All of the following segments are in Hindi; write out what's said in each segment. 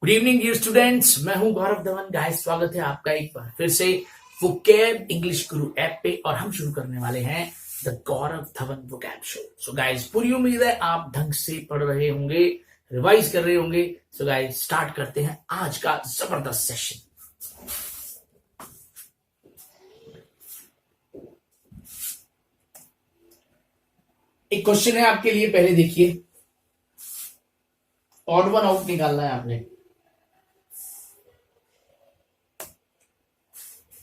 गुड इवनिंग डियर स्टूडेंट्स, मैं हूं गौरव धवन। गाइस, स्वागत है आपका एक बार फिर से वोकैब इंग्लिश गुरु ऐप पे। और हम शुरू करने वाले हैं the Gaurav Dhawan vocab show. So guys, पूरी उम्मीद है आप ढंग से पढ़ रहे होंगे, रिवाइज कर रहे होंगे। सो गाइस, स्टार्ट करते हैं आज का जबरदस्त सेशन। एक क्वेश्चन है आपके लिए, पहले देखिए। ऑड वन आउट निकालना है आपने।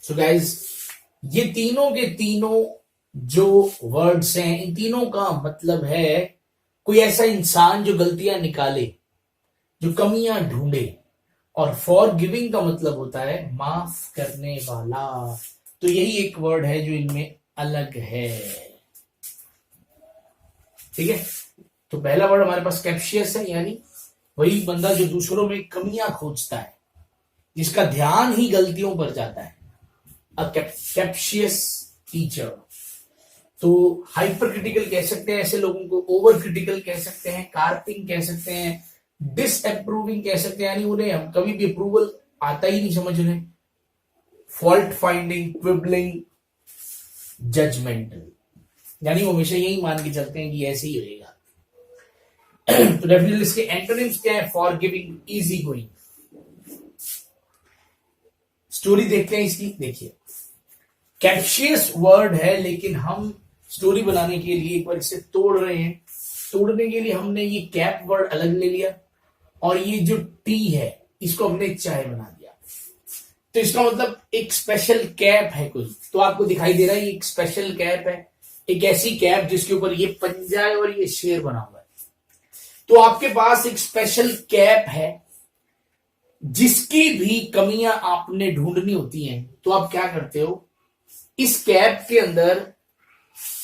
सो गाइस, ये तीनों के तीनों जो वर्ड्स हैं, इन तीनों का मतलब है कोई ऐसा इंसान जो गलतियां निकाले, जो कमियां ढूंढे। और फॉर गिविंग का मतलब होता है माफ करने वाला। तो यही एक वर्ड है जो इनमें अलग है। ठीक है, तो पहला वर्ड हमारे पास कैप्शियस है, यानी वही बंदा जो दूसरों में कमियां खोजता है, जिसका ध्यान ही गलतियों पर जाता है। अ कैप्शियस टीचर। तो हाइपर क्रिटिकल कह सकते हैं ऐसे लोगों को, ओवर क्रिटिकल कह सकते हैं, कार्पिंग कह सकते हैं, डिसअप्रूविंग कह सकते हैं, यानी उन्हें हम कभी भी अप्रूवल आता ही नहीं समझ रहे। फॉल्ट फाइंडिंग, क्विबलिंग, जजमेंटल, यानी वो हमेशा यही मान के चलते हैं कि ऐसे ही रहेगा। तो डेफिनेटली इसके एंटोनिम्स क्या है? For giving, easy going. Story देखते हैं इसकी। देखिए, कैप्शियस वर्ड है, लेकिन हम स्टोरी बनाने के लिए एक बार इसे तोड़ रहे हैं। तोड़ने के लिए हमने ये कैप वर्ड अलग ले लिया और ये जो टी है इसको हमने चाय बना दिया। तो इसका मतलब एक स्पेशल कैप है कोई। तो आपको दिखाई दे रहा है ये एक स्पेशल कैप है, एक ऐसी कैप जिसके ऊपर ये पंजा है और ये शेर बना हुआ है। तो आपके पास एक स्पेशल कैप है जिसकी भी कमियां आपने ढूंढनी होती हैं। तो आप क्या करते हो? इस कैप के अंदर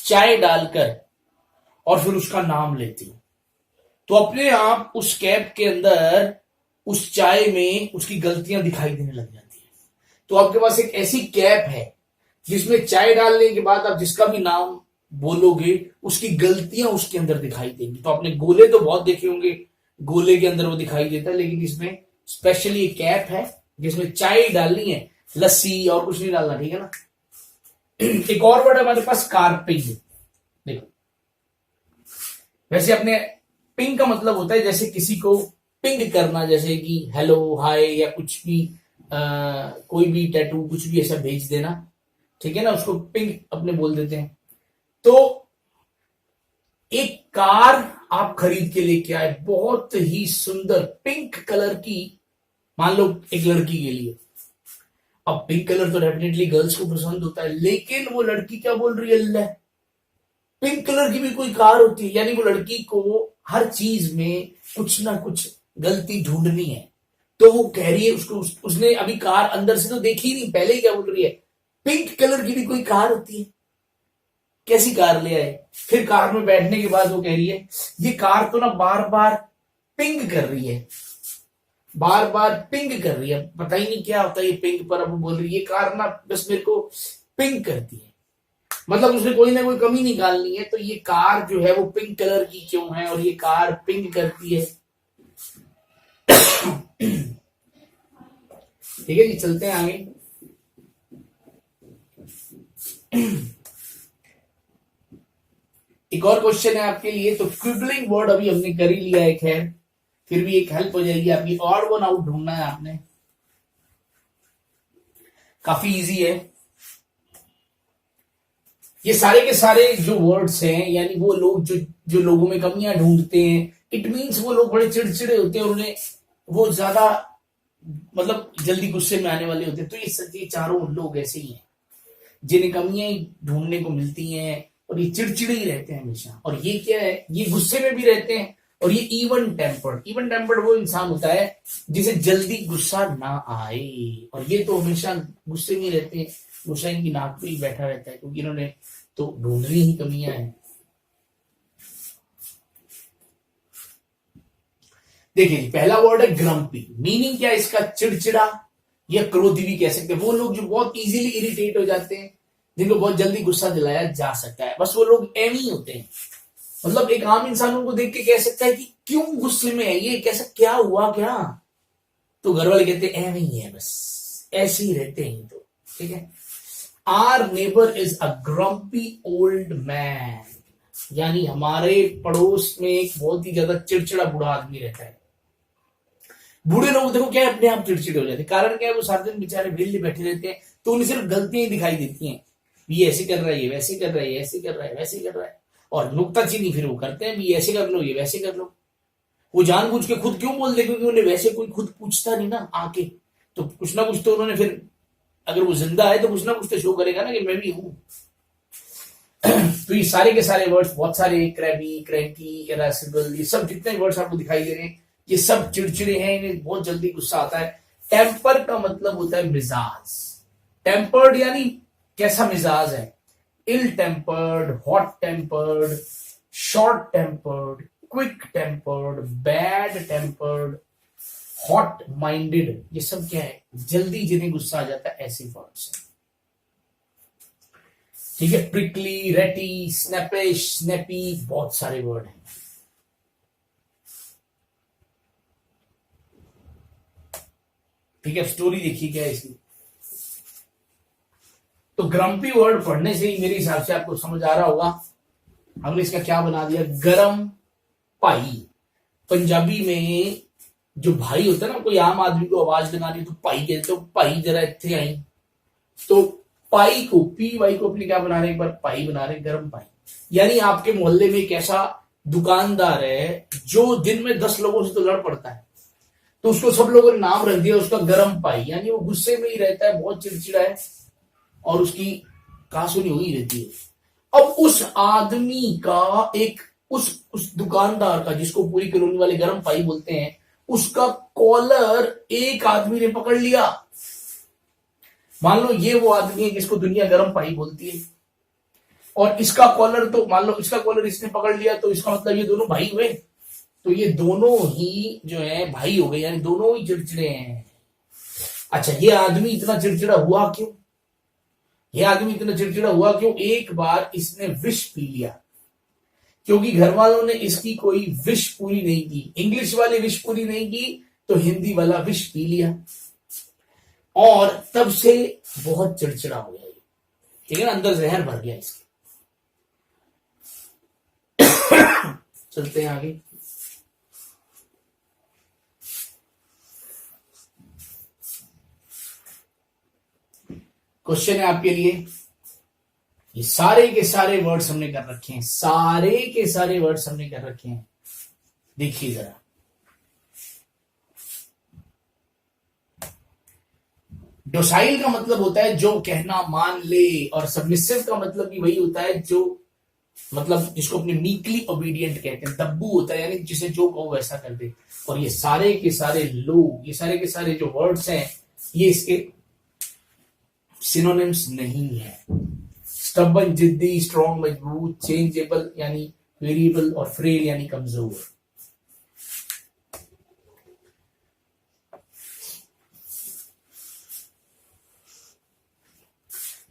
चाय डालकर और फिर उसका नाम लेते हो। तो अपने आप उस कैप के अंदर उस चाय में उसकी गलतियां दिखाई देने लग जाती है। तो आपके पास एक ऐसी कैप है जिसमें चाय डालने के बाद आप जिसका भी नाम बोलोगे उसकी गलतियां उसके अंदर दिखाई देंगी। तो आपने गोले तो बहुत देखे होंगे, गोले के अंदर वो दिखाई देता है, लेकिन इसमें स्पेशली कैप है जिसमें चाय डालनी है, लस्सी और कुछ नहीं डालना। ठीक है ना? एक और वर्ड है हमारे पास, कार्पिंग। देखो, वैसे अपने पिंग का मतलब होता है जैसे किसी को पिंग करना, जैसे कि हेलो, हाय, या कुछ भी कोई भी टैटू, कुछ भी ऐसा भेज देना। ठीक है ना? उसको पिंग अपने बोल देते हैं। तो एक कार आप खरीद के लेके आए, बहुत ही सुंदर पिंक कलर की, मान लो एक लड़की के लिए। अब पिंक कलर तो डेफिनेटली गर्ल्स को पसंद होता है, लेकिन वो लड़की क्या बोल रही है? ले, पिंक कलर की भी कोई कार होती है। यानी वो लड़की को हर चीज में कुछ ना कुछ गलती ढूंढनी है। तो वो कह रही है उसको, उसने अभी कार अंदर से तो देखी नहीं, पहले ही क्या बोल रही है? पिंक कलर की भी कोई कार होती है। कैसी कार ले आए? फिर कार में बैठने के बाद वो कह रही है ये कार तो ना बार बार पिंग कर रही है, बार बार पिंग कर रही है। पता ही नहीं क्या होता है ये पिंग पर। अब बोल रही है ये कार ना बस मेरे को पिंग करती है। मतलब उसने कोई ना कोई कमी निकालनी है। तो ये कार जो है वो पिंक कलर की क्यों है और ये कार पिंग करती है। ठीक है जी, चलते हैं आगे। एक और क्वेश्चन है आपके लिए। तो क्विबलिंग वर्ड अभी हमने कर ही लिया है, खैर फिर भी एक हेल्प हो जाएगी आपकी। ऑड वन आउट ढूंढना है आपने, काफी इजी है। ये सारे के सारे जो वर्ड्स हैं, यानी वो लोग जो लोगों में कमियां ढूंढते हैं, इट मीन्स वो लोग बड़े चिड़चिड़े होते हैं और उन्हें वो ज्यादा मतलब जल्दी गुस्से में आने वाले होते हैं। तो ये चारों लोग ऐसे ही हैं जिन्हें कमियां ढूंढने को मिलती हैं और ये चिड़चिड़े ही रहते हैं हमेशा। और ये क्या है? ये गुस्से में भी रहते हैं। और ये इवन टेम्पर्ड वो इंसान होता है जिसे जल्दी गुस्सा ना आए। और ये तो हमेशा गुस्से में रहते हैं, गुस्सा इनकी नाक पे ही बैठा रहता है, क्योंकि इन्होंने तो ढूंढनी ही कमियां हैं। देखिए, पहला वर्ड है ग्रम्पी। मीनिंग क्या है इसका? चिड़चिड़ा या क्रोधी भी कह सकते हैं। वो लोग जो बहुत इजीली इरिटेट हो जाते हैं, जिनको बहुत जल्दी गुस्सा दिलाया जा सकता है, बस वो लोग एम ही होते हैं। मतलब एक आम इंसान उनको देख के कह सकता है कि क्यों गुस्से में है ये, कैसा क्या हुआ क्या। तो घर वाले कहते हैं ऐਵੇਂ ही है, बस ऐसे ही रहते हैं तो, ठीक है। Our neighbour is a grumpy old man, यानी हमारे पड़ोस में एक बहुत ही ज्यादा चिड़चिड़ा बूढ़ा आदमी रहता है। बूढ़े लोग देखो क्या अपने आप चिड़चिड़े हो जाते हैं, कारण क्या है, वो सारा दिन बेचारे विले बैठे रहते हैं, तो उन्हें सिर्फ गलतियां ही दिखाई देती हैं, ये ऐसे कर रहा है, ये वैसे कर रहा है, ऐसे कर रहा है, वैसे कर रहा है, और नुक्ताचीनी फिर वो करते हैं, ये ऐसे कर लो, ये वैसे कर लो। वो जानबूझ के खुद क्यों बोलते, क्योंकि उन्हें वैसे कोई खुद पूछता नहीं ना आके, तो कुछ ना कुछ तो उन्होंने फिर, अगर वो जिंदा है तो कुछ ना कुछ तो शो करेगा ना कि मैं भी हूं। तो ये सारे के सारे वर्ड्स, बहुत सारे, क्रैबी, क्रैंकी, इरेसिबल, ये सब जितने वर्ड्स आपको दिखाई दे रहे हैं, ये सब चिड़चिड़े हैं, इन्हें बहुत जल्दी गुस्सा आता है। टेम्पर का मतलब होता है मिजाज। टेम्पर्ड यानी कैसा मिजाज है, ill tempered, hot tempered, short tempered, quick tempered, bad tempered, hot minded, ये सब क्या है, जल्दी जिन्हें गुस्सा आ जाता है, ऐसे वर्ड्स हैं, ठीक है। प्रिकली, रेटी, स्नैपिश, स्नैपी, बहुत सारे वर्ड हैं। ठीक है, स्टोरी देखिए क्या है इसकी। तो ग्रम्पी वर्ड पढ़ने से ही मेरे हिसाब से आपको समझ आ रहा होगा, हमने इसका क्या बना दिया, गरम भाई। पंजाबी में जो भाई होता है ना, कोई आम आदमी को आवाज लगानी तो भाई कहते, तो भाई जरा इतने आई, तो पाई को, पी वाई को अपने क्या बना रहे, एक बार पाई बना रहे, गरम पाई। यानी आपके मोहल्ले में एक ऐसा दुकानदार है जो दिन में 10 लोगों से तो लड़ पड़ता है, तो उसको सब लोगों ने नाम रख दिया उसका गरम पाई, यानी वो गुस्से में ही रहता है, बहुत चिड़चिड़ा है, और उसकी कहासुनी हुई रहती है। अब उस आदमी का एक, उस दुकानदार का, जिसको पूरी कॉलोनी वाले गरम पाई बोलते हैं, उसका कॉलर एक आदमी ने पकड़ लिया। मान लो ये वो आदमी है जिसको दुनिया गरम पाई बोलती है, और इसका कॉलर, तो मान लो इसका कॉलर इसने पकड़ लिया, तो इसका मतलब ये दोनों भाई हुए, तो ये दोनों ही जो है भाई हो गए, यानी दोनों ही चिड़चिड़े हैं। अच्छा, ये आदमी इतना चिड़चिड़ा हुआ क्यों, ये आदमी इतना चिड़चिड़ा हुआ क्यों, एक बार इसने विष पी लिया, क्योंकि घर वालों ने इसकी कोई विश पूरी नहीं की, इंग्लिश वाली विश पूरी नहीं की, तो हिंदी वाला विश पी लिया, और तब से बहुत चिड़चिड़ा हो गया, ठीक है ना, अंदर जहर भर गया इसके। चलते हैं आगे। क्वेश्चन है आपके लिए, ये सारे के सारे वर्ड्स हमने कर रखे हैं, सारे के सारे वर्ड्स हमने कर रखे हैं, देखिए जरा। डोसाइल का मतलब होता है जो कहना मान ले, और सबमिसिव का मतलब भी वही होता है जो, मतलब जिसको अपने मीकली ओबीडियंट कहते हैं, दब्बू होता है, यानी जिसे जो कहो वैसा कर दे। और ये सारे के सारे लोग, ये सारे के सारे जो वर्ड्स हैं, ये इसके सिनोनिम्स नहीं है। स्टबन जिद्दी, स्ट्रॉन्ग मजबूत, चेंजेबल यानी वेरिएबल, और फ्रेल यानी कमजोर।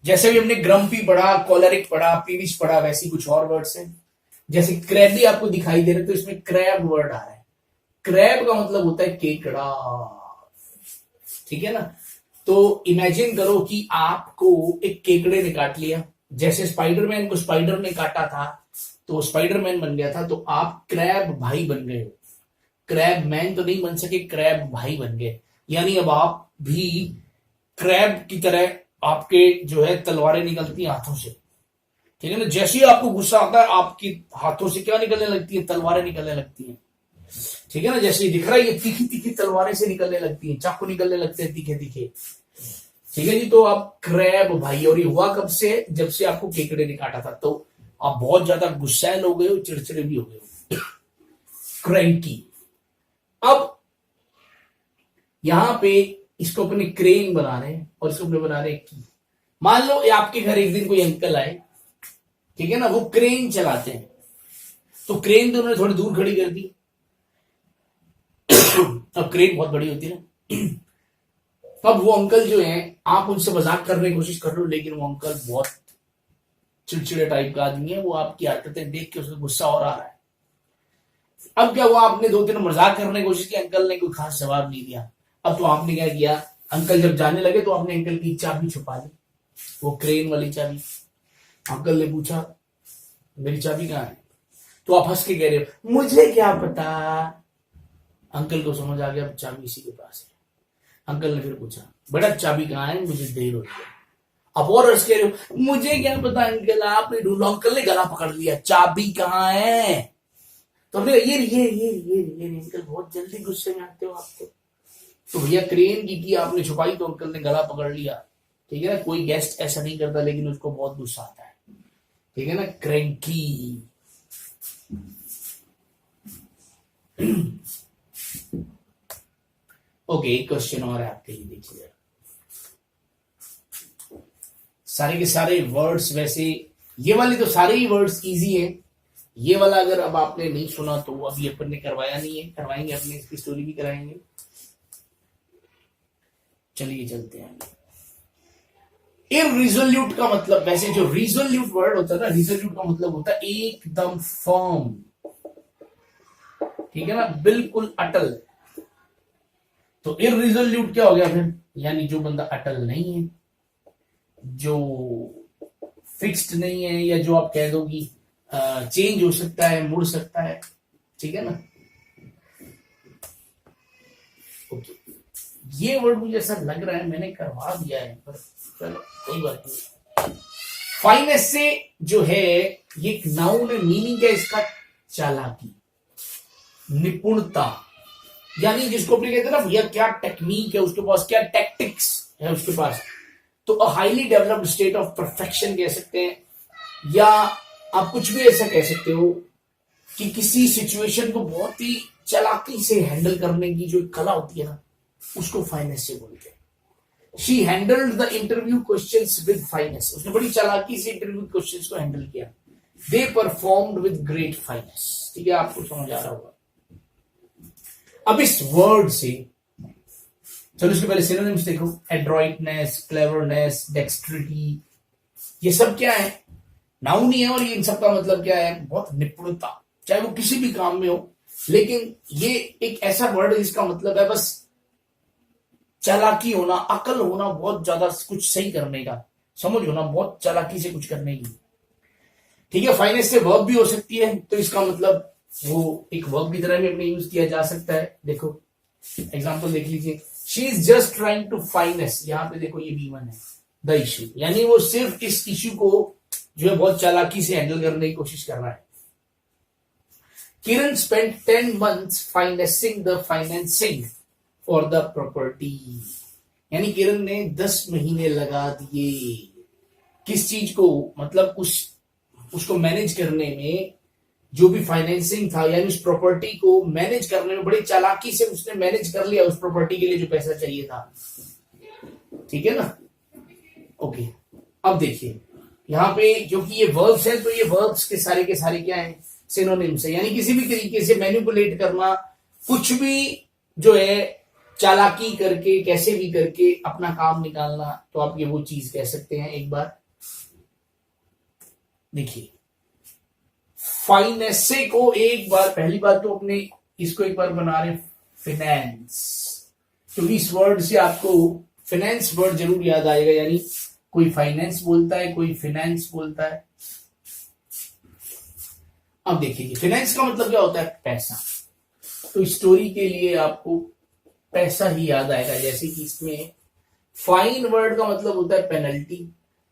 जैसे भी हमने ग्रम्पी पढ़ा, कॉलरिक पढ़ा, पीविश पढ़ा, वैसी कुछ और वर्ड्स हैं। जैसे क्रैबी आपको दिखाई दे रहे, तो इसमें क्रैब वर्ड आ रहा है। क्रैब का मतलब होता है केकड़ा, ठीक है ना। तो इमेजिन करो कि आपको एक केकड़े ने काट लिया, जैसे स्पाइडरमैन को स्पाइडर ने काटा था तो स्पाइडरमैन बन गया था, तो आप क्रैब भाई बन गए हो। क्रैब मैन तो नहीं बन सके, क्रैब भाई बन गए, यानी अब आप भी क्रैब की तरह, आपके जो है तलवारें निकलती हैं हाथों से, ठीक है ना। जैसे ही आपको गुस्सा आता है, आपकी हाथों से क्या निकलने लगती है, तलवारें निकलने लगती हैं, ठीक है ना। जैसे ही दिख रहा है, ये तीखी तीखी तलवारें से निकलने लगती हैं, चाकू निकलने लगते हैं तीखे तीखे, ठीक है जी। तो आप क्रैब भाई, और ये हुआ कब से, जब से आपको केकड़े ने काटा था, तो आप बहुत ज्यादा गुस्सैल हो गए हो, चिड़चिड़े भी हो गए हो, क्रैंकी। अब यहां पे इसको अपने क्रेन बना रहे हैं, और इसको अपने बना रहे हैं की। मान लो आपके घर एक दिन कोई अंकल आए, ठीक है ना, वो क्रेन चलाते हैं, तो क्रेन तो उन्होंने थोड़ी दूर खड़ी कर दी। अब क्रेन बहुत बड़ी होती है ना। अब वो अंकल जो है, आप उनसे मजाक करने की कोशिश कर रहे हो, लेकिन वो अंकल बहुत चिड़चिड़े टाइप का आदमी है, वो आपकी हरकतें देख के उसको गुस्सा और आ रहा है। अब क्या हुआ, आपने 2 दिन मजाक करने की कोशिश की, अंकल ने कोई खास जवाब नहीं दिया। अब तो आपने क्या किया, अंकल जब जाने लगे तो आपने अंकल की चाबी छुपा ली, वो क्रेन वाली चाबी। अंकल ने पूछा मेरी चाबी कहाँ है, तो आप हंस के कह रहे हो मुझे क्या पता। अंकल को समझ आ गया चाबी इसी के पास है। अंकल ने फिर पूछा बेटा चाबी कहाँ है, मुझे देर हो रही है। अब और हंस के रहे हो मुझे क्या पता अंकल, आपने ढूंढो। अंकल ने गला पकड़ लिया, चाबी कहाँ है। तो हमने ये अंकल बहुत जल्दी गुस्से में आते हो आप तो भैया क्रेन की आपने छुपाई तो अंकल ने गला पकड़ लिया। ठीक है ना, कोई गेस्ट ऐसा नहीं करता लेकिन उसको बहुत गुस्सा आता है। ठीक है ना, क्रैंकी। ओके, एक क्वेश्चन और है आपके लिए, देखिए। सारे के सारे वर्ड्स, वैसे ये वाले तो सारे ही वर्ड्स इजी हैं। ये वाला अगर अब आपने नहीं सुना तो अभी अपन ने करवाया नहीं है, करवाएंगे, अपने इसकी स्टोरी भी कराएंगे। चलिए चलते हैं। इररिजोल्यूट का मतलब, वैसे जो रिजोल्यूट वर्ड होता है ना, रिजोल्यूट का मतलब होता है एकदम फर्म। ठीक है ना, बिल्कुल अटल। तो इररिजोल्यूट क्या हो गया फिर, यानी जो बंदा अटल नहीं है, जो फिक्स्ड नहीं है, या जो आप कह दो कि चेंज हो सकता है, मुड़ सकता है। ठीक है ना, ओके। ये वर्ड मुझे ऐसा लग रहा है मैंने करवा दिया है, पर चलो कोई बात नहीं। फाइनेस से जो है ये एक नाउन है, मीनिंग है इसका चालाकी, निपुणता, यानी जिसको अपने कहते हैं ना भैया क्या टेक्निक है उसके पास, क्या टैक्टिक्स है उसके पास। तो a highly developed state of perfection कह सकते हैं, या आप कुछ भी ऐसा कह सकते हो कि किसी सिचुएशन को बहुत ही चालाकी से हैंडल करने की जो कला होती है ना, उसको फाइनेस से बोलते हैं। She handled the interview questions with finance, उसने बड़ी चालाकी से इंटरव्यू क्वेश्चंस को हैंडल किया। They performed with great finance. ठीक है, आपको समझ आ रहा होगा। अब इस वर्ड से चलो इसके पहले सिनोनिम्स देखो। एड्रॉइटनेस, क्लेवरनेस, डेक्स्ट्रिटी, ये सब क्या है, नाउन ही है, और ये इन सब का मतलब क्या है, बहुत निपुणता, चाहे वो किसी भी काम में हो। लेकिन ये एक ऐसा वर्ड है जिसका मतलब है बस चालाकी होना, अकल होना, बहुत ज्यादा कुछ सही करने का, समझ होना, बहुत चालाकी से कुछ करने की। ठीक है, फाइनेस से वर्ब भी हो सकती है, तो इसका मतलब वो एक वर्ब की तरह भी अपने यूज किया जा सकता है। देखो एग्जांपल देख लीजिए, she is just trying to finesse, यहां पे देखो ये B1 है, द इश्यू, यानी वो सिर्फ इस इश्यू को जो है बहुत चालाकी से हैंडल करने की कोशिश कर रहा है। Kiran spent 10 months financing the financing for the property, यानी किरण ने 10 महीने लगा दिए किस चीज को, मतलब उसको मैनेज करने में, जो भी फाइनेंसिंग था, यानी उस प्रॉपर्टी को मैनेज करने में बड़ी चालाकी से उसने मैनेज कर लिया, उस प्रॉपर्टी के लिए जो पैसा चाहिए था। ठीक है ना, ओके। अब देखिए यहां पे क्योंकि ये वर्ब्स है, तो ये वर्ब्स के सारे क्या है, सिनोनिम्स है, यानी किसी भी तरीके से मैनिपुलेट करना, कुछ भी जो है चालाकी करके, कैसे भी करके अपना काम निकालना, तो आप ये वो चीज कह सकते हैं। एक बार देखिए, फाइनेंसे को एक बार, पहली बात तो अपने इसको एक बार बना रहे फिनेंस, क्योंकि इस वर्ड से आपको फिनेंस वर्ड जरूर याद आएगा, यानी कोई फाइनेंस बोलता है, कोई फिनेंस बोलता है। अब देखिए फिनेंस का मतलब क्या होता है, पैसा। तो स्टोरी के लिए आपको पैसा ही याद आएगा, जैसे कि इसमें फाइन वर्ड का मतलब होता है पेनल्टी,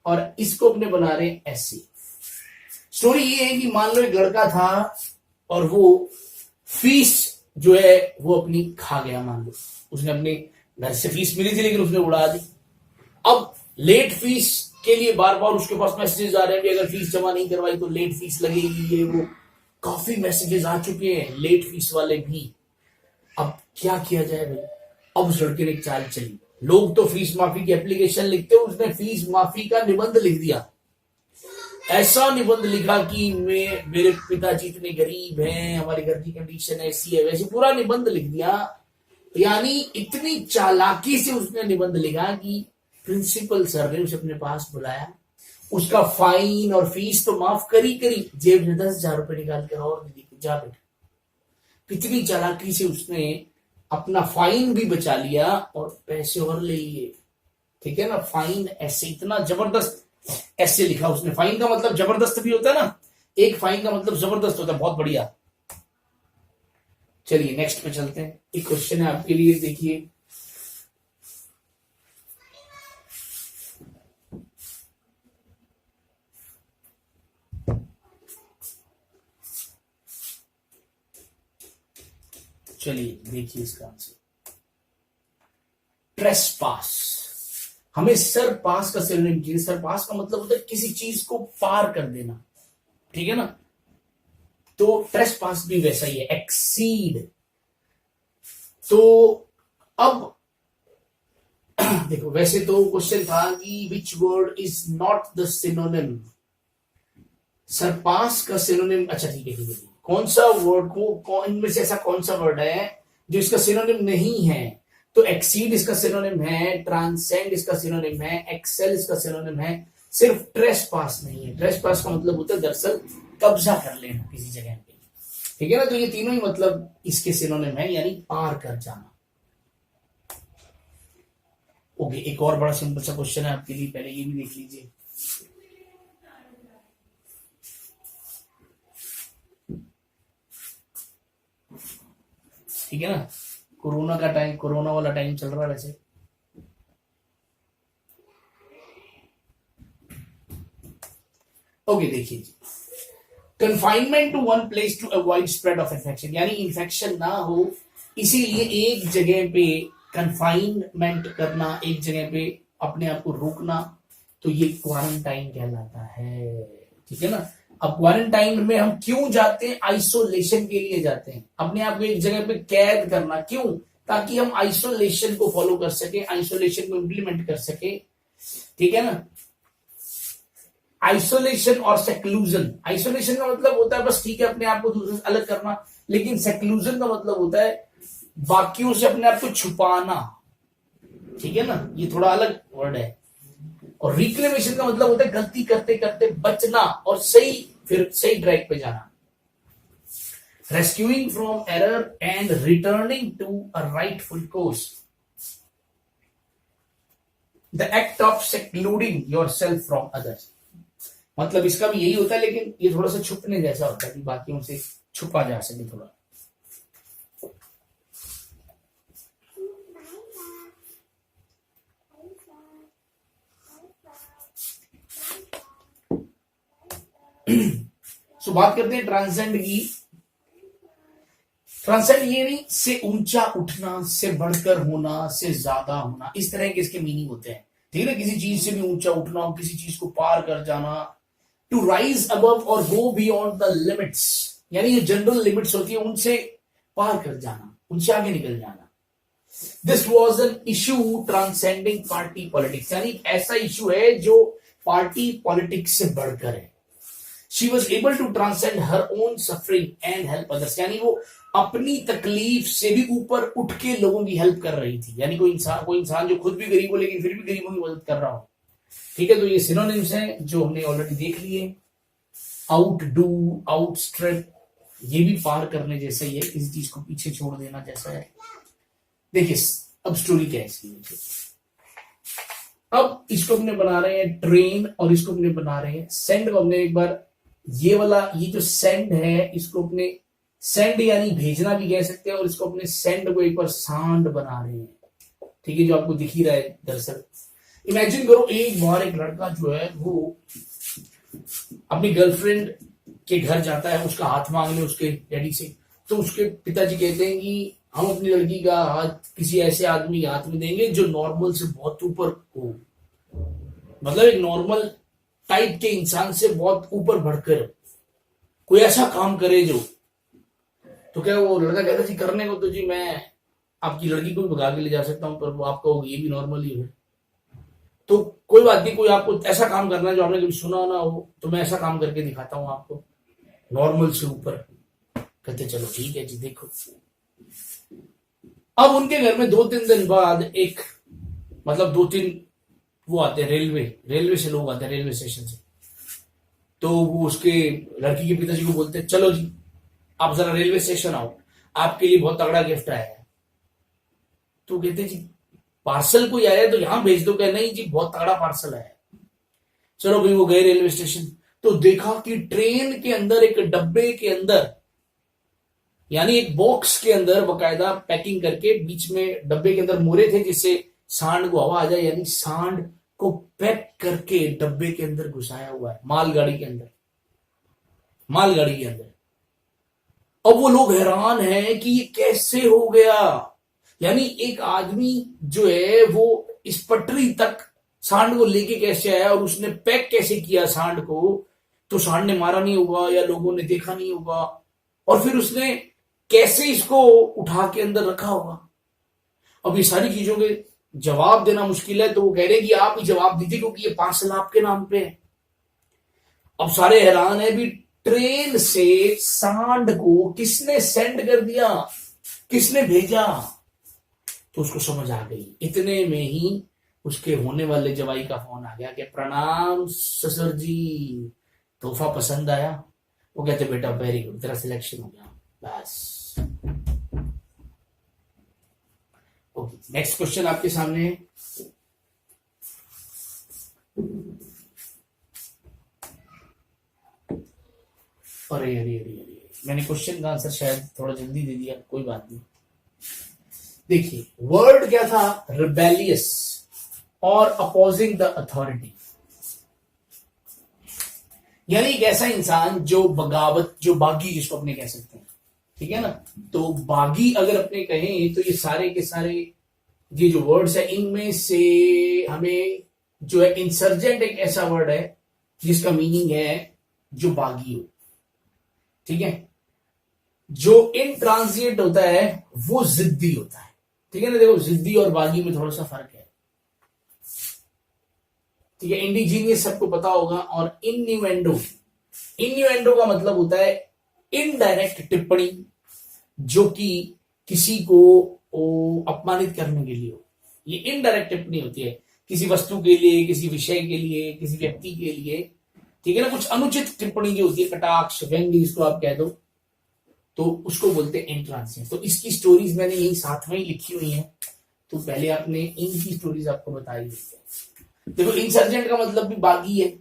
और इसको अपने बना रहे हैं ऐसे। स्टोरी ये है कि मान लो एक लड़का था और वो फीस जो है वो अपनी खा गया, मान लो उसने अपने घर से फीस मिली थी लेकिन उसने उड़ा दी। अब लेट फीस के लिए बार बार उसके पास मैसेजेस आ रहे हैं कि अगर फीस जमा नहीं करवाई तो लेट फीस लगेगी, ये वो काफी मैसेजेस आ चुके हैं लेट फीस वाले भी। अब क्या किया जाए भाई, अब उस लड़के ने एक चाल चली, लोग तो फीस माफी की एप्लीकेशन लिखते, उसने फीस माफी का निबंध लिख दिया। ऐसा निबंध लिखा कि मेरे पिताजी इतने गरीब हैं, हमारे घर की कंडीशन ऐसी है वैसी, पूरा निबंध लिख दिया। यानी इतनी चालाकी से उसने निबंध लिखा कि प्रिंसिपल सर ने उसे अपने पास बुलाया, उसका फाइन और फीस तो माफ करी, जेब में 10,000 रुपए निकाल कर और दे दी, जा बेटा। कितनी चालाकी से उसने अपना फाइन भी बचा लिया और पैसे और ले लिए, ठीक है ना। फाइन ऐसे इतना जबरदस्त ऐसे लिखा उसने, फाइन का मतलब जबरदस्त भी होता है ना, एक फाइन का मतलब जबरदस्त होता है, बहुत बढ़िया। चलिए नेक्स्ट पे चलते हैं, एक क्वेश्चन है आपके लिए, देखिए। चलिए देखिए इसका आंसर, ट्रेस पास। हमें सर पास का सिनोनिम चाहिए। सर पास का मतलब होता है किसी चीज को पार कर देना, ठीक है ना। तो ट्रेस पास भी वैसा ही है, एक्सीड। तो अब देखो, वैसे तो क्वेश्चन था कि which word is not the synonym, surpass का सिनोनिम। अच्छा ठीक है, कौन सा वर्ड को इनमें से ऐसा कौन सा वर्ड है जो इसका सिनोनिम नहीं है। तो एक्सीड इसका सिनोनिम है, ट्रांसेंड इसका सिनोनिम है, एक्सेल इसका सिनोनिम है, सिर्फ ट्रेस पास नहीं है। ट्रेस पास का मतलब होता है दरअसल कब्जा कर लेना किसी जगह पे, ठीक है ना। तो ये तीनों ही मतलब इसके सिनोनिम है, यानी पार कर जाना। ओके, एक और बड़ा सिंपल सा क्वेश्चन है आपके लिए, पहले ये भी देख लीजिए। ठीक है ना, कोरोना का टाइम, कोरोना वाला टाइम चल रहा है वैसे। ओके देखिए, confinement to one place to avoid spread of infection, यानी इन्फेक्शन ना हो इसीलिए एक जगह पे कन्फाइनमेंट करना, एक जगह पे अपने आप को रोकना, तो ये क्वारंटाइन कहलाता है, ठीक है ना। अब क्वारंटाइन में हम क्यों जाते हैं, आइसोलेशन के लिए जाते हैं, अपने आप को एक जगह पे कैद करना। क्यों? ताकि हम आइसोलेशन को फॉलो कर सके, आइसोलेशन को इम्प्लीमेंट कर सके, ठीक है ना। आइसोलेशन और सेक्लूजन, आइसोलेशन का मतलब होता है बस ठीक है अपने आप को दूसरे से अलग करना, लेकिन सेक्लूजन का मतलब होता है बाकियों से अपने आप को छुपाना, ठीक है ना, ये थोड़ा अलग वर्ड है। और रिक्लेमेशन का मतलब होता है गलती करते करते बचना और फिर सही ट्रैक पे जाना। Rescuing from error and returning to a rightful course, the act of secluding yourself from others, मतलब इसका भी यही होता है, लेकिन ये थोड़ा सा छुपने जैसा होता है कि बाकियों से छुपा जा सके थोड़ा। सो बात करते हैं ट्रांसेंड की। ट्रांसेंड ये नहीं से ऊंचा उठना, से बढ़कर होना, से ज्यादा होना, इस तरह के इसके मीनिंग होते हैं, ठीक है। किसी चीज से भी ऊंचा उठना, किसी चीज को पार कर जाना, टू राइज अबव और गो बियॉन्ड द लिमिट्स, यानी ये जनरल लिमिट्स होती है उनसे पार कर जाना, उनसे आगे निकल जाना। This was an issue transcending party politics, यानी ऐसा इशू है जो पार्टी पॉलिटिक्स से बढ़कर है। She was able to transcend her own suffering and help others, यानी वो अपनी तकलीफ से भी ऊपर उठ के लोगों की हेल्प कर रही थी। यानी कोई इंसान जो खुद भी गरीब हो लेकिन फिर भी गरीबों की मदद कर रहा हो, ठीक है। तो ये सिनोनिम्स हैं जो हमने ऑलरेडी देख लिए। आउट डू, आउटस्ट्रिप, ये भी पार करने जैसा ही है, किसी चीज को पीछे छोड़ देना जैसा है। देखिए अब स्टोरी क्या है इसकी। अब इसको हमने बना रहे हैं ट्रेन और इसको हमने बना रहे हैं सेंड को। हमने एक बार ये वाला, ये जो सेंड है इसको अपने सेंड यानी भेजना भी कह सकते हैं, और इसको अपने सेंड को एक बार सांड बना रहे हैं, ठीक है, जो आपको दिख ही रहा है। दरअसल इमेजिन करो एक बार एक लड़का जो है वो अपनी गर्लफ्रेंड के घर जाता है उसका हाथ मांगने उसके डैडी से, तो उसके पिताजी कहते हैं कि हम अपनी लड़की का हाथ किसी ऐसे आदमी के हाथ में देंगे जो नॉर्मल से बहुत ऊपर हो, मतलब एक नॉर्मल टाइप के इंसान से बहुत ऊपर बढ़कर कोई ऐसा काम करे जो। तो क्या वो लड़का कहता जी करने को तो जी मैं आपकी लड़की को भी भगा के ले जा सकता हूं, पर वो आपका ये भी नॉर्मल ही है, तो कोई बात नहीं, कोई आपको ऐसा काम करना है जो आपने कभी सुना ना हो, तो मैं ऐसा काम करके दिखाता हूं आपको नॉर्मल से ऊपर। कहते चलो ठीक है जी देखो। अब उनके घर में 2-3 दिन बाद एक, मतलब 2-3 वो आते हैं रेलवे से लोग आते हैं, रेलवे स्टेशन से। तो वो उसके लड़की के पिताजी को बोलते हैं चलो जी आप जरा रेलवे स्टेशन आओ, आपके लिए बहुत तगड़ा गिफ्ट आया है। तो कहते जी पार्सल कोई आया तो यहां भेज दो, क्या नहीं जी बहुत तगड़ा पार्सल आया। चलो भाई वो गए रेलवे स्टेशन, तो देखा कि ट्रेन के अंदर एक डब्बे के अंदर, यानी एक बॉक्स के अंदर बकायदा पैकिंग करके बीच में डब्बे के अंदर मोरे थे जिससे सांड को हवा आ जाए, यानी सांड को पैक करके डब्बे के अंदर घुसाया हुआ है, मालगाड़ी के अंदर, मालगाड़ी के अंदर। अब वो लोग हैरान हैं कि ये कैसे हो गया, यानी एक आदमी जो है वो इस पटरी तक सांड को लेके कैसे आया और उसने पैक कैसे किया सांड को, तो सांड ने मारा नहीं होगा या लोगों ने देखा नहीं होगा, और फिर उसने कैसे इसको उठा के अंदर रखा होगा। अब ये सारी चीजों के जवाब देना मुश्किल है, तो वो कह रहे हैं कि आप ही जवाब दीजिए क्योंकि ये पार्सल आपके नाम पे है। अब सारे हैरान है भी, ट्रेन से सांड को किसने सेंड कर दिया, किसने भेजा, तो उसको समझ आ गई। इतने में ही उसके होने वाले जवाई का फोन आ गया कि प्रणाम ससुर जी, तोहफा पसंद आया। वो कहते बेटा वेरी गुड, तेरा सिलेक्शन हो गया, बस। ओके, नेक्स्ट क्वेश्चन आपके सामने है। अरे अरे अरे अरे, मैंने क्वेश्चन का आंसर शायद थोड़ा जल्दी दे दिया, कोई बात नहीं। देखिए वर्ड क्या था, रिबेलियस और अपोजिंग द अथॉरिटी, यानी एक ऐसा इंसान जो बगावत, जो बागी जिसको अपने कह सकते हैं, ठीक है ना। तो बागी अगर अपने कहें तो ये सारे के सारे ये जो वर्ड्स है इनमें से हमें जो है इंसर्जेंट एक ऐसा वर्ड है जिसका मीनिंग है जो बागी हो, ठीक है। जो इंट्रांजिएंट होता है वो जिद्दी होता है, ठीक है ना। देखो जिद्दी और बागी में थोड़ा सा फर्क है, ठीक है। इंडिजीनियस सबको पता होगा, और इन्यूएंडो, इन्यूएंडो का मतलब होता है इनडायरेक्ट टिप्पणी जो कि किसी को अपमानित करने के लिए हो। ये इनडायरेक्ट टिप्पणी होती है किसी वस्तु के लिए, किसी विषय के लिए, किसी व्यक्ति के लिए, ठीक है ना। कुछ अनुचित टिप्पणी जो होती है, कटाक्ष, व्यंग्य जिसको आप कह दो, तो उसको बोलते हैं इंट्रांसिएंट। तो इसकी स्टोरीज मैंने यही साथ में ही लिखी हुई है, तो पहले आपने इनकी स्टोरीज आपको बताई देते हैं। देखो इंसर्जेंट का मतलब भी बागी है।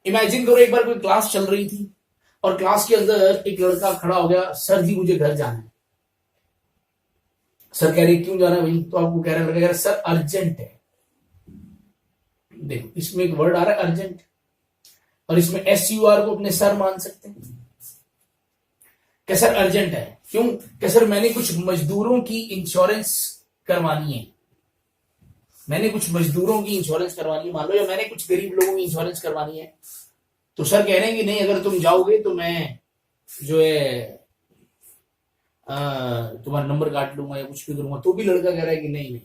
इमेजिन करो एक बार कोई क्लास चल रही थी और क्लास के अंदर एक लड़का खड़ा हो गया, सर जी मुझे घर जाना है। सर कह रहे क्यों जाना है भाई, तो आपको कह रहा है सर अर्जेंट है। देखो इसमें एक वर्ड आ रहा है अर्जेंट, और इसमें SUR को अपने सर मान सकते हैं। क्या सर अर्जेंट है, क्यों, क्या सर मैंने कुछ मजदूरों की इंश्योरेंस करवानी है, मैंने कुछ मजदूरों की इंश्योरेंस करवानी है मान लो, या मैंने कुछ गरीब लोगों की इंश्योरेंस करवानी है। तो सर कह रहे हैं कि नहीं अगर तुम जाओगे तो मैं जो है तुम्हारा नंबर काट लूंगा या कुछ भी करूंगा। तो भी लड़का कह रहा है कि नहीं नहीं,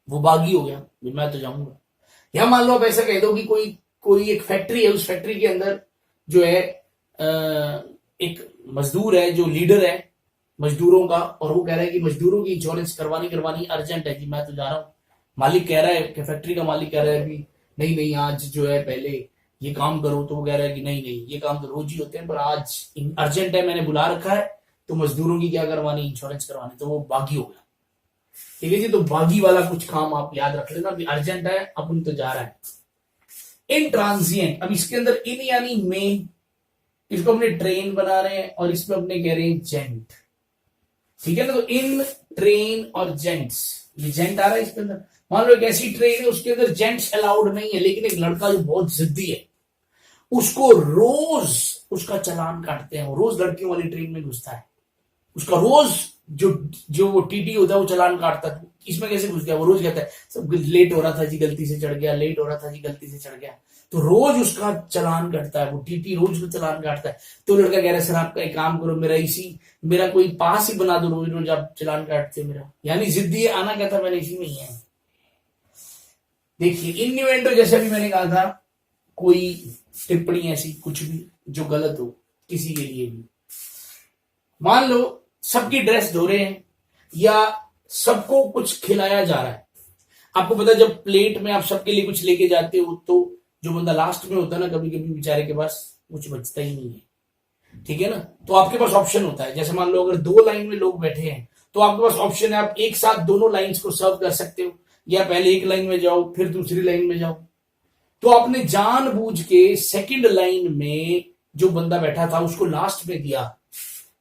वो बागी हो गया, मैं तो जाऊंगा। या मान लो आप ऐसा कह दो कि कोई एक फैक्ट्री है, उस फैक्ट्री के अंदर जो है एक मजदूर है जो लीडर है मजदूरों का, और वो कह रहा है कि मजदूरों की इंश्योरेंस करवानी अर्जेंट है जी, मैं तो जा रहा हूँ। मालिक कह रहा है कि फैक्ट्री का मालिक कह रहा है कि नहीं नहीं आज जो है पहले ये काम करो, तो वो कह रहा है कि नहीं नहीं ये काम तो रोज ही होते हैं पर आज अर्जेंट है, मैंने बुला रखा है, तो मजदूरों की क्या करवानी, इंश्योरेंस करवानी। तो वो बागी हो गया, ठीक है जी। तो बागी वाला कुछ काम आप याद रख लेना, अभी अर्जेंट है अपन तो जा रहा है। इंट्रांजिएंट, अब इसके अंदर इन यानी में, इसको अपने ट्रेन बना रहे हैं और इसमें अपने कह रहे हैं जेंट, ठीक है ना। तो इन, ट्रेन और जेंट्स, ये जेंट आ रहा है इसके अंदर। मान लो एक ऐसी ट्रेन है उसके अंदर जेंट्स अलाउड नहीं है, लेकिन एक लड़का जो बहुत जिद्दी है उसको रोज उसका चालान काटते हैं, वो रोज लड़कियों वाली ट्रेन में घुसता है, उसका रोज जो वो टीटी होता है वो चालान काटता है। इसमें कैसे घुस गया, वो रोज कहता है सब लेट हो रहा था जी गलती से चढ़ गया, लेट हो रहा था जी गलती से चढ़ गया, तो रोज उसका चालान काटता है, वो टीटी रोज उसका चालान काटता है। तो लड़का कह रहा है सर आपका एक काम करो, मेरा कोई पास ही बना दो, रोज रोज आप चालान काटते मेरा, यानी जिद्दी आना क्या था, मैंने इसी में ही है। देखिए इन्यूएंडो जैसे भी मैंने कहा था, कोई टिप्पणी ऐसी कुछ भी जो गलत हो किसी के लिए भी। मान लो सबकी ड्रेस धो रहे हैं या सबको कुछ खिलाया जा रहा है, आपको पता है जब प्लेट में आप सबके लिए कुछ लेके जाते हो तो जो बंदा लास्ट में होता है ना, कभी कभी बेचारे के पास कुछ बचता ही नहीं है, ठीक है ना। तो आपके पास ऑप्शन होता है, जैसे मान लो अगर 2 लाइन में लोग बैठे हैं तो आपके पास ऑप्शन है, आप एक साथ दोनों लाइंस को सर्व कर सकते हो, या पहले एक लाइन में जाओ फिर दूसरी लाइन में जाओ। तो आपने जानबूझ के सेकंड लाइन में जो बंदा बैठा था उसको लास्ट में दिया।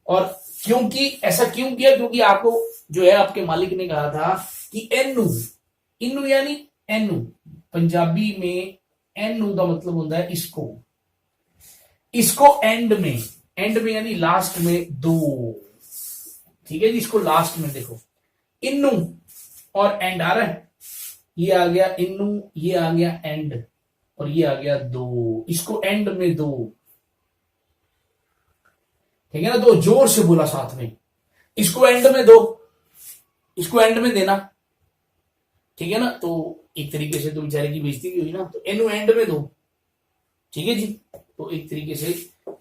और क्योंकि ऐसा क्यों किया, क्योंकि आपको जो है आपके मालिक ने कहा था कि एनु, इनु यानी एनु, पंजाबी में एनु का मतलब होता है इसको, इसको एंड में यानी लास्ट में दो, ठीक है जी, इसको लास्ट में देखो, इन्नू और एंड आ रहा है, ये आ गया इन्नू, ये आ गया एंड, और ये आ गया दो, इसको एंड में दो, ठीक है ना। तो जोर से बोला साथ में, इसको एंड में दो, इसको एंड में देना, ठीक है ना। तो एक तरीके से तो बेचारे की बेइज्जती भी हुई ना, तो एनु एंड में दो, ठीक है जी। तो एक तरीके से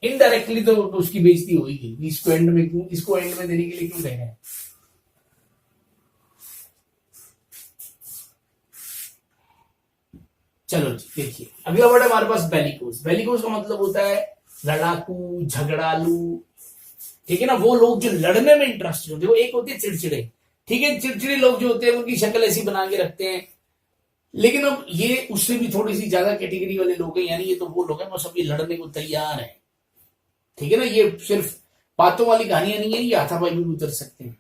इनडायरेक्टली तो उसकी बेइज्जती होगी, इसको एंड में क्यों, इसको एंड में देने के लिए क्यों कहना है। चलो जी देखिए, अगला वर्ड है हमारे पास बेलिकोस। बेलिकोस का मतलब होता है लड़ाकू, झगड़ालू, ठीक है ना। वो लोग जो लड़ने में इंटरेस्टेड होते हैं, वो एक होते हैं चिड़चिड़े, ठीक है, चिड़चिड़े लोग जो होते हैं उनकी शक्ल ऐसी बना के रखते हैं, लेकिन अब ये उससे भी थोड़ी सी ज्यादा कैटेगरी वाले लोग हैं, यानी ये तो वो लोग हैं वो सभी लड़ने को तैयार है, ठीक है ना। ये सिर्फ बातों वाली कहानियां नहीं है, ये हाथापाई में भी उतर सकते हैं,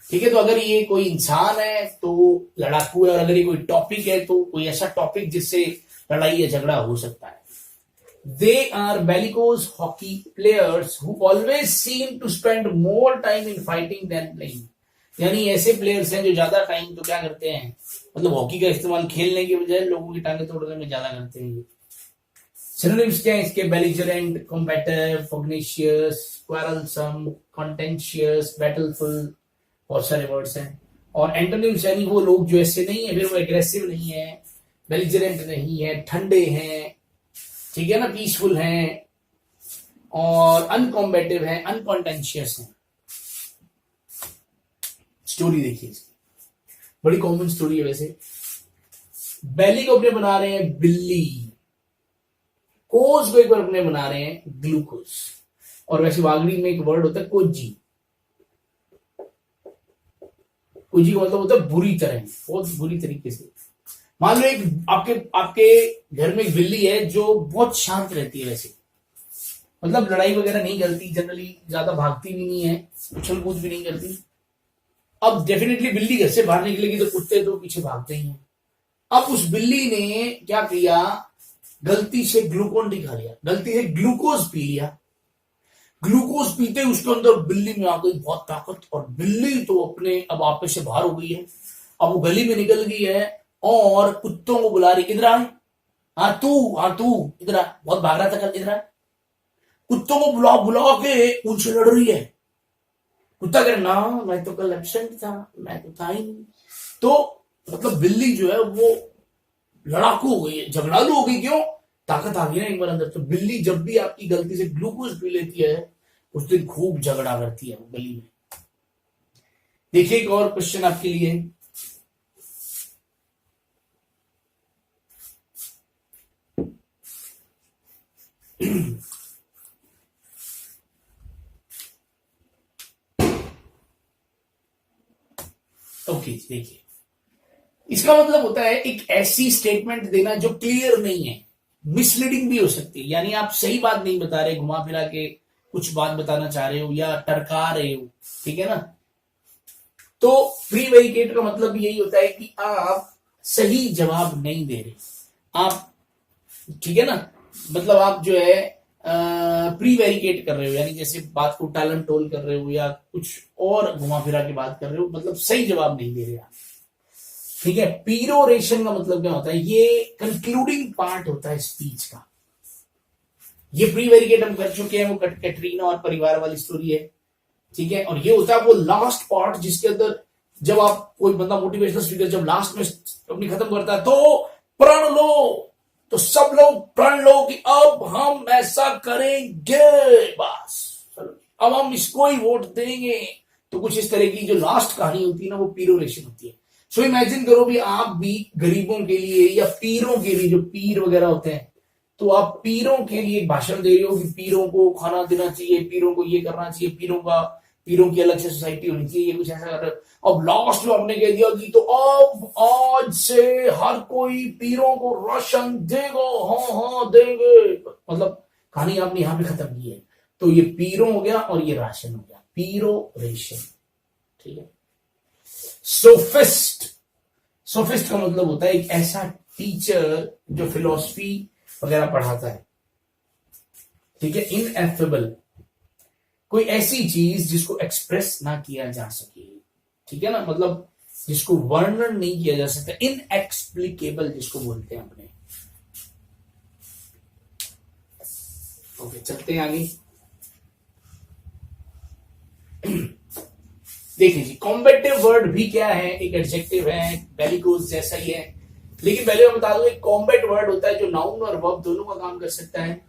ठीक है। तो अगर ये कोई इंसान है तो लड़ाकू है, और अगर ये कोई टॉपिक है तो कोई ऐसा टॉपिक जिससे लड़ाई या झगड़ा हो सकता है। They are bellicose hockey players who always seem to spend more time in fighting than playing। यानी ऐसे प्लेयर्स हैं जो ज्यादा टाइम तो क्या करते हैं, मतलब हॉकी का इस्तेमाल खेलने के बजाय लोगों की टांगे तोड़ने में ज्यादा करते हैं। सिनोनिम्स क्या है इसके, बेलिजरेंट, कॉम्बैटिव, पग्नेशियस, क्वारलसम, कॉन्टेंशियस, बैटलफुल, बहुत सारे वर्ड्स हैं। और एंटोनिम्स यानी वो लोग जो ऐसे नहीं है, फिर वो एग्रेसिव नहीं है, बेलिजरेंट नहीं है, ठंडे हैं, ठीक है ना, पीसफुल हैं, और अनकॉम्बेटिव हैं, अनकॉन्टेंशियस हैं। स्टोरी देखिए इसकी, बड़ी कॉमन स्टोरी है वैसे। बेली को अपने बना रहे हैं बिल्ली, कोज को एक बार अपने बना रहे हैं ग्लूकोज, और वैसे वागड़ी में एक वर्ड होता है कोजी। कोजी का मतलब होता है बुरी तरह, बहुत बुरी तरीके से। मान लो एक आपके घर में एक बिल्ली है जो बहुत शांत रहती है, वैसे मतलब लड़ाई वगैरह नहीं करती, जनरली ज्यादा भागती भी नहीं है, उछल कूद भी नहीं करती। अब डेफिनेटली बिल्ली घर से बाहर निकलेगी तो कुत्ते तो पीछे भागते ही हैं। अब उस बिल्ली ने क्या किया, गलती से ग्लूकोन डी खा लिया, गलती से ग्लूकोज पी लिया। ग्लूकोज पीते उसके अंदर बिल्ली में आ गई बहुत ताकत, और बिल्ली तो अपने अब आपे से बाहर हो गई है, अब वो गली में निकल गई है और कुत्तों को बुला रही, इधर आ, हाँ तू इधर आ, बहुत भाग रहा था कल, इधर आ। कुत्तों को बुला बुला के उनसे लड़ रही है। कुत्ता कह ना मैं तो कल एब्सेंट था, मैं तो था ही नहीं। तो मतलब बिल्ली जो है वो लड़ाकू हो गई है, झगड़ालू हो गई। क्यों, ताकत आ गई ना एक बार अंदर। तो बिल्ली जब भी आपकी गलती से ग्लूकोज पी लेती है उस दिन खूब झगड़ा करती है वो गली में। देखिए एक और क्वेश्चन आपके लिए, ओके देखिए, इसका मतलब होता है एक ऐसी स्टेटमेंट देना जो क्लियर नहीं है, मिसलीडिंग भी हो सकती है, यानी आप सही बात नहीं बता रहे, घुमा फिरा के कुछ बात बताना चाह रहे हो या टरका रहे हो, ठीक है ना। तो प्रीवेरिकेट का मतलब यही होता है कि आप सही जवाब नहीं दे रहे आप, ठीक है ना। मतलब आप जो है प्रीवेरिकेट कर रहे हो, यानी जैसे बात को टालम टोल कर रहे हो या कुछ और घुमा फिरा के बात कर रहे हो, मतलब सही जवाब नहीं दे रहे आप, ठीक है। पीरोरेशन का मतलब क्या होता है, ये कंक्लूडिंग पार्ट होता है स्पीच का। ये प्रीवेरिकेट हम कर चुके हैं, वो कैटरीना और परिवार वाली स्टोरी है, ठीक है। और ये होता है वो लास्ट पार्ट जिसके अंदर जब आप कोई बंदा मोटिवेशनल स्पीकर जब लास्ट में अपनी खत्म करता है तो प्रण लो, तो सब लोग प्रण लो कि अब हम ऐसा करेंगे, बस अब हम इसको ही वोट देंगे। तो कुछ इस तरह की जो लास्ट कहानी होती है ना वो पीरोरेशन होती है। सो इमेजिन करो भी आप भी गरीबों के लिए या पीरों के लिए, जो पीर वगैरह होते हैं, तो आप पीरों के लिए भाषण दे रहे हो कि पीरों को खाना देना चाहिए, पीरों को ये करना चाहिए, पीरों का पीरों की अलग से सोसाइटी होनी चाहिए, ये कुछ ऐसा कर रहे हो। अब लास्ट में हमने कह दिया कि तो अब आज से हर कोई पीरों को राशन देगा, हाँ हाँ देंगे, मतलब कहानी आपने यहां पे खत्म की है। तो ये पीरों हो गया और ये राशन हो गया, पीरो रेशन, ठीक है। सोफिस्ट, सोफिस्ट का मतलब होता है एक ऐसा टीचर जो फिलॉसफी वगैरह पढ़ाता है, ठीक है। इनएफेबल, कोई ऐसी चीज जिसको एक्सप्रेस ना किया जा सके, ठीक है ना, मतलब जिसको वर्णन नहीं किया जा सकता, इनएक्सप्लिकेबल जिसको बोलते हैं अपने। ओके, चलते हैं आगे। देखिए जी, कॉम्बेटिव वर्ड भी क्या है, एक एडजेक्टिव है, बेलिकोस जैसा ही है, लेकिन पहले मैं बता दूं एक कॉम्बैट वर्ड होता है जो नाउन और वर्ब दोनों का काम कर सकता है।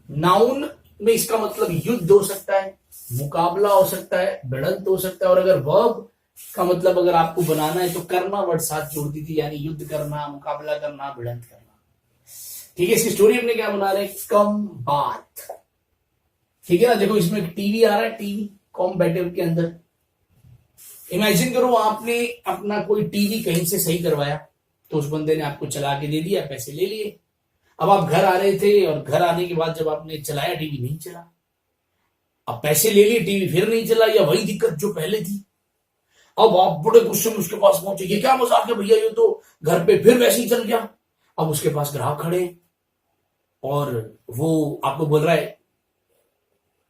नाउन में इसका मतलब युद्ध हो सकता है, मुकाबला हो सकता है, भिड़ंत हो सकता है, और अगर वर्ब का मतलब अगर आपको बनाना है तो करना वर्ड साथ जोड़ दीजिए, यानी युद्ध करना, मुकाबला करना, भिड़ंत करना, ठीक है। इसकी स्टोरी हमने क्या बना रहे हैं, कम बात, ठीक है ना। देखो इसमें टीवी आ रहा है, टीवी कॉम्बेटिव के अंदर। इमेजिन करो आपने अपना कोई टीवी कहीं से सही करवाया, तो उस बंदे ने आपको चला के दे दिया, पैसे ले लिए। अब आप घर आ रहे थे और घर आने के बाद जब आपने चलाया, टीवी नहीं चला। अब पैसे ले लिए, टीवी फिर नहीं चला, या वही दिक्कत जो पहले थी। अब आप बड़े गुस्से में उसके पास पहुंचे, ये क्या मजाक है भैया, ये तो घर पे फिर वैसे ही चल गया। अब उसके पास ग्राहक खड़े हैं और वो आपको बोल रहा है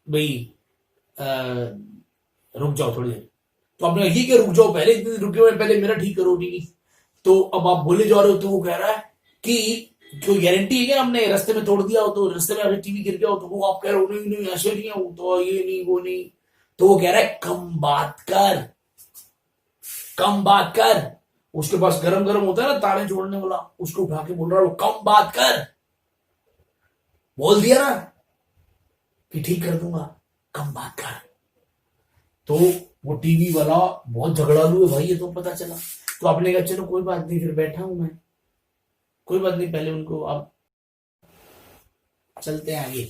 भाई रुक जाओ थोड़ी देर। तो आपने ये क्या रुक जाओ, पहले इतनी रुके हुए, पहले मेरा ठीक करो टीवी। तो अब आप बोले जा रहे हो, तो वो कह रहा है कि कोई गारंटी है क्या, हमने रास्ते में तोड़ दिया हो, तो रास्ते में टीवी गिर गया हो, तो वो आप कह रहे हो नहीं नहीं ऐसे नहीं है, वो तो ये नहीं वो नहीं। तो वो कह रहा है कम बात कर, कम बात कर। उसके पास गरम गरम होता है ना तारे जोड़ने वाला, उसको उठा के बोल रहा है कम बात कर। बोल दिया ना कि ठीक कर दूंगा, कम बात कर। तो वो टीवी वाला बहुत झगड़ालू है भाई, ये तो पता चला। तो आपने कहा चलो कोई बात नहीं, फिर बैठा हूं मैं, कोई बात नहीं, पहले उनको अब चलते हैं आगे।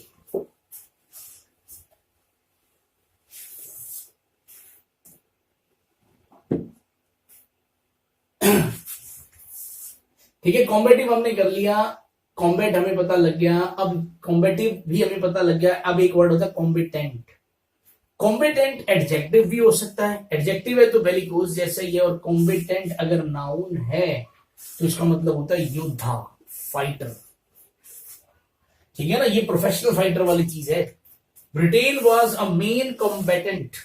ठीक है, कॉम्बेटिव हमने कर लिया, कॉम्बेट हमें पता लग गया, अब कॉम्बेटिव भी हमें पता लग गया। अब एक वर्ड होता है कॉम्बिटेंट। कॉम्बिटेंट एडजेक्टिव भी हो सकता है, एडजेक्टिव है तो बेलिकोस जैसा ही है, और कॉम्बिटेंट अगर नाउन है तो इसका मतलब होता है योद्धा, फाइटर, ठीक है ना। ये प्रोफेशनल फाइटर वाली चीज है। Britain was a main combatant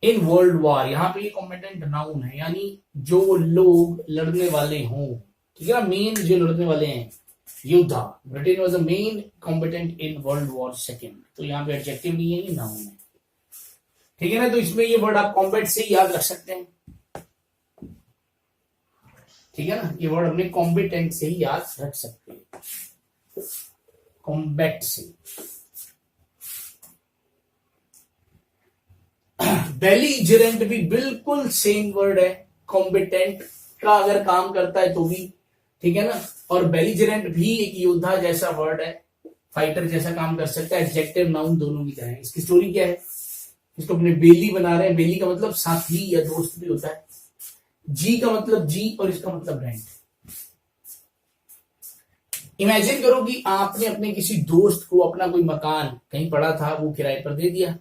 in world war, यहां पे ये कॉम्बेटेंट नाउन है, यानी जो लोग लड़ने वाले हों, ठीक है ना, मेन जो लड़ने वाले हैं, योद्धा। Britain was a main combatant in world war second, तो यहां पे एडजेक्टिव नहीं है, ये नाउन है, ठीक है ना। तो इसमें ये वर्ड आप कॉम्बैट से ही याद रख सकते हैं, ठीक है ना, ये वर्ड हमने कॉम्बिटेंट से ही याद रख सकते हैं, कॉम्बैट से। बेलीजेरेंट भी बिल्कुल सेम वर्ड है, कॉम्बिटेंट का अगर काम करता है तो भी, ठीक है ना। और बेलीजेरेंट भी एक योद्धा जैसा वर्ड है, फाइटर जैसा काम कर सकता है, एडजेक्टिव नाउन दोनों की तरह है। इसकी स्टोरी क्या है, इसको अपने बेली बना रहे हैं, बेली का मतलब साथी या दोस्त भी होता है, जी का मतलब जी और इसका मतलब रेंट। इमेजिन करो कि आपने अपने किसी दोस्त को अपना कोई मकान कहीं पड़ा था वो किराए पर दे दिया,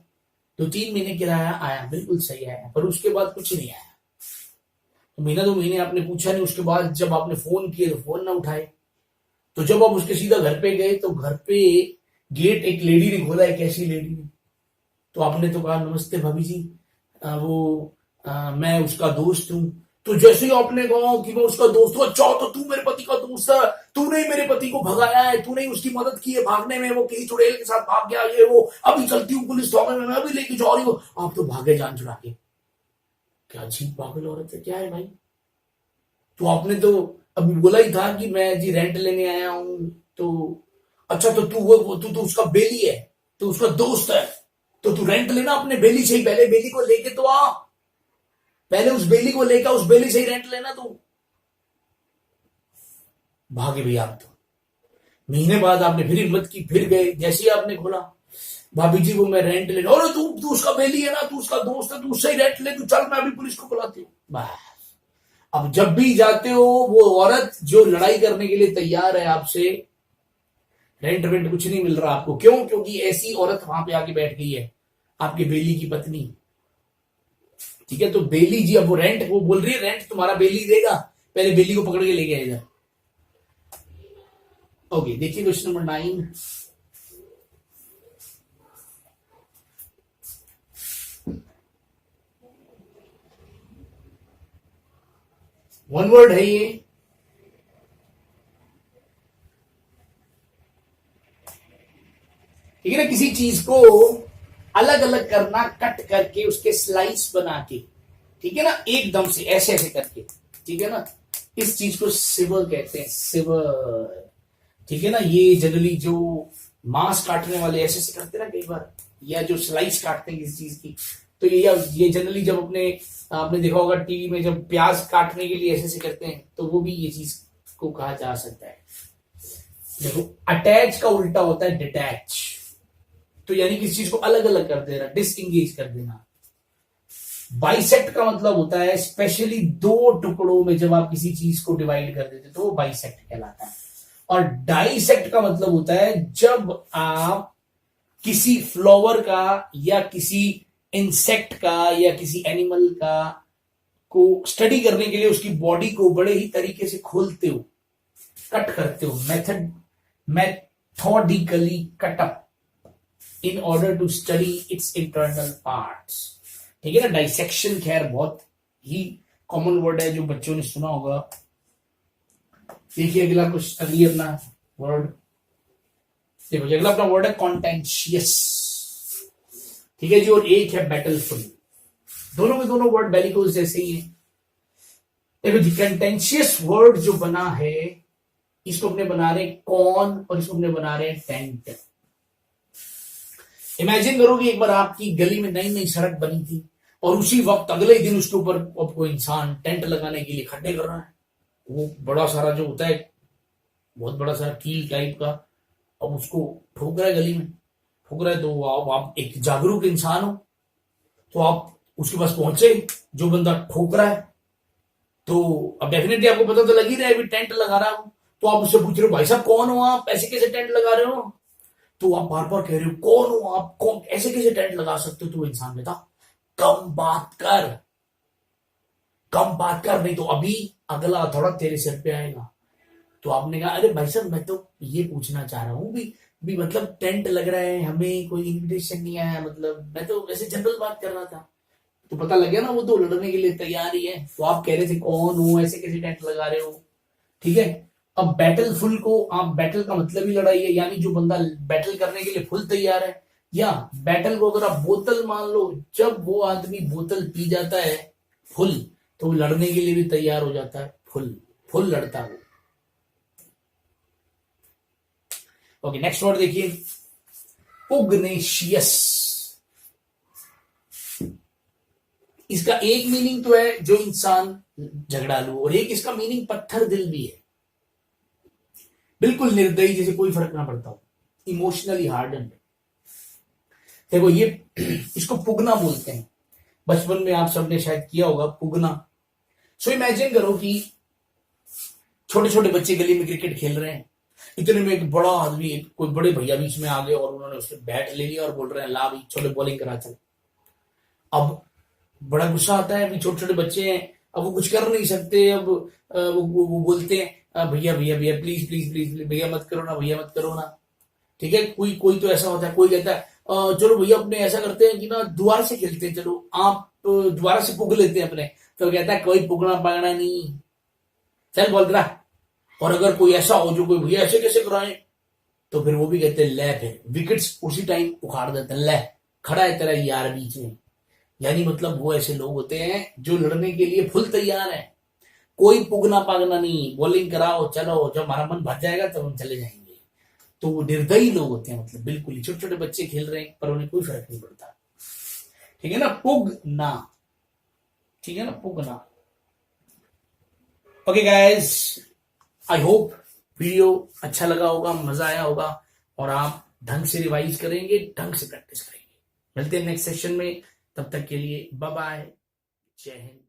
तो 3 महीने किराया आया, बिल्कुल सही आया, पर उसके बाद कुछ नहीं आया। तो महीना 2 महीने आपने पूछा नहीं, उसके बाद जब आपने फोन किए तो फोन ना उठाए। तो जब आप उसके सीधा घर पे गए तो घर पे गेट एक लेडी ने खोला, एक ऐसी लेडी ने। तो आपने तो कहा नमस्ते भाभी जी, मैं उसका दोस्त हूं। तो जैसे ही आपने कहा कि मैं उसका दोस्त हूं, अच्छा तो तू मेरे पति का दोस्त है, तूने ही मेरे पति को भगाया है, तूने ही उसकी मदद की है भागने में, वो किसी चुड़ैल के साथ भाग गया, ये वो, अभी चलती हूँ पुलिस थाने में, मैं अभी लेके जा रही हूँ। आप तो भागे जान छुड़ा के। क्या अजीब पागल औरत है, क्या है भाई। तो आपने तो अभी बोला ही था कि मैं जी रेंट लेने आया हूं। तो अच्छा तो तू तो उसका बेली है, तो उसका दोस्त है, तो तू रेंट लेना अपने बेली से ही, पहले बेली को लेके तो आ, पहले उस बेली को लेकर उस बेली से ही रेंट लेना। तू भागे भैया। आप तो महीने बाद आपने फिर हिम्मत की, फिर गए, जैसे ही आपने खोला भाभी जी को मैं रेंट ले, अरे तू उसका बेली है ना, तू उसका दोस्त है, तू उससे ही रेंट ले, तू चल मैं अभी पुलिस को बुलाती हूँ। बस अब जब भी जाते हो वो औरत जो लड़ाई करने के लिए तैयार है आपसे, रेंट वेंट कुछ नहीं मिल रहा आपको, क्यों? क्योंकि ऐसी औरत वहां पे आके बैठ गई है, आपके बेली की पत्नी। ठीक है, तो बेली जी अब वो रेंट, वो बोल रही है रेंट तुम्हारा बेली देगा, पहले बेली को पकड़ के ले गया इधर। ओके, देखिए क्वेश्चन नंबर 9। वन वर्ड है ये। ठीक है ना, किसी चीज को अलग अलग करना, कट करके उसके स्लाइस बना के, ठीक है ना, एकदम से ऐसे ऐसे करके, ठीक है ना, इस चीज को सिवर कहते हैं, सिवर। ठीक है ना, ये जनरली जो मांस काटने वाले ऐसे ऐसे करते हैं ना कई बार, या जो स्लाइस काटते हैं किसी चीज की, तो ये जनरली जब आपने देखा होगा टीवी में, जब प्याज काटने के लिए ऐसे ऐसे करते हैं, तो वो भी ये चीज को कहा जा सकता है। देखो, अटैच का उल्टा होता है डिटैच, तो यानी किसी चीज को अलग अलग कर देना, डिसएंगेज कर देना। बाइसेक्ट का मतलब होता है स्पेशली दो टुकड़ों में जब आप किसी चीज को डिवाइड कर देते, तो वो बाइसेक्ट कहलाता है। और डाइसेक्ट का मतलब होता है जब आप किसी फ्लावर का या किसी इंसेक्ट का या किसी एनिमल का को स्टडी करने के लिए उसकी बॉडी को बड़े ही तरीके से खोलते हो, कट करते हो, methodically cut up in order to study its internal parts। ठीक है ना, डाइसेक्शन खैर बहुत ही कॉमन वर्ड है जो बच्चों ने सुना होगा। देखिए अगला कुछ, अगली अपना वर्ड देखो, अगला अपना वर्ड है कॉन्टेंशियस। ठीक है जी, और एक है बैटलफुल। दोनों में दोनों वर्ड बेलिकोस जैसे ही है। देखो जी, कंटेंशियस वर्ड जो बना है, इसको अपने बना रहे कॉन और इसको अपने बना रहे टेंट। इमेजिन करो कि एक बार आपकी गली में नई नई सड़क बनी थी और उसी वक्त अगले दिन उसके ऊपर अब कोई इंसान टेंट लगाने के लिए खड्डे कर रहा है। वो बड़ा सारा जो होता है, बहुत बड़ा सारा कील टाइप का, अब उसको ठोक रहा है, गली में ठोक रहा है। तो आप एक जागरूक इंसान हो, तो आप उसके पास पहुंचे, जो बंदा ठोक रहा है, तो अब डेफिनेटली आपको पता तो लग ही रहा है टेंट लगा रहा हूं। तो आप उससे पूछ रहे हो भाई साहब कौन हो आप, ऐसे कैसे टेंट लगा रहे हो? तो आप बार बार कह रहे हो कौन हो आप, कौन, ऐसे कैसे टेंट लगा सकते हो? तो इंसान कहता कम बात कर, कम बात कर, नहीं तो अभी अगला थोड़ा तेरे सिर पे आएगा। तो आपने कहा अरे भाई साहब मैं तो ये पूछना चाह रहा हूँ भी मतलब टेंट लग रहा है, हमें कोई इनविटेशन नहीं आया, मतलब मैं तो वैसे जनरल बात कर रहा था। तो पता लग गया ना, वो तो लड़ने के लिए तैयार ही है। तो आप कह रहे थे कौन हो, ऐसे कैसे टेंट लगा रहे हो? ठीक है, अब बैटलफुल को आप, बैटल का मतलब ही लड़ाई है, यानी जो बंदा बैटल करने के लिए फुल तैयार है। या बैटल को अगर आप बोतल मान लो, जब वो आदमी बोतल पी जाता है फुल, तो वो लड़ने के लिए भी तैयार हो जाता है, फुल फुल लड़ता है। ओके, नेक्स्ट वर्ड देखिए, पुग्नेशियस। इसका एक मीनिंग तो है जो इंसान झगड़ालू, और एक इसका मीनिंग पत्थर दिल भी है, बिल्कुल निर्दयी, जैसे कोई फर्क ना पड़ता हो, इमोशनली हार्डन्ड। देखो ये इसको पुगना बोलते हैं, बचपन में आप सबने शायद किया होगा पुगना। सो इमेजिन करो कि छोटे छोटे बच्चे गली में क्रिकेट खेल रहे हैं, इतने में एक बड़ा आदमी, कोई बड़े भैया बीच में आ गए और उन्होंने उससे बैट ले लिया और बोल रहे हैं ला भाई छोटे बॉलिंग करा चल। अब बड़ा गुस्सा आता है, अभी छोटे छोटे बच्चे हैं, अब वो कुछ कर नहीं सकते। अब वो बोलते हैं भैया भैया भैया प्लीज प्लीज प्लीज भैया मत करो ना, भैया मत करो ना। ठीक है, कोई कोई तो ऐसा होता है, कोई कहता है चलो भैया अपने ऐसा करते हैं कि ना दोबारा से खेलते हैं, चलो आप दोबारा से पुग लेते हैं अपने। तो कहता है कोई पुगना पगना नहीं, चल बोल रहा। और अगर कोई ऐसा हो जो कोई भैया ऐसे कैसे कराए, तो फिर वो भी कहते हैं ले, फिर विकेट्स उसी टाइम उखाड़ देते हैं, ले खड़ा है तेरा यार बीच में। यानी मतलब वो ऐसे लोग होते हैं जो लड़ने के लिए फुल तैयार है, कोई पुगना पागना नहीं, बॉलिंग कराओ चलो, जब हमारा मन भर जाएगा तब हम चले जाएंगे। तो वो निर्दयी लोग होते हैं, मतलब बिल्कुल ही छोटे छोटे बच्चे खेल रहे हैं पर उन्हें कोई फर्क नहीं पड़ता। ठीक है ना, पुगना। ठीक है ना, पुगना। Okay guys, I hope video अच्छा लगा होगा, मजा आया होगा और आप ढंग से रिवाइज करेंगे, ढंग से प्रैक्टिस करेंगे। मिलते हैं नेक्स्ट सेशन में, तब तक के लिए बाय बाय, जय हिंद।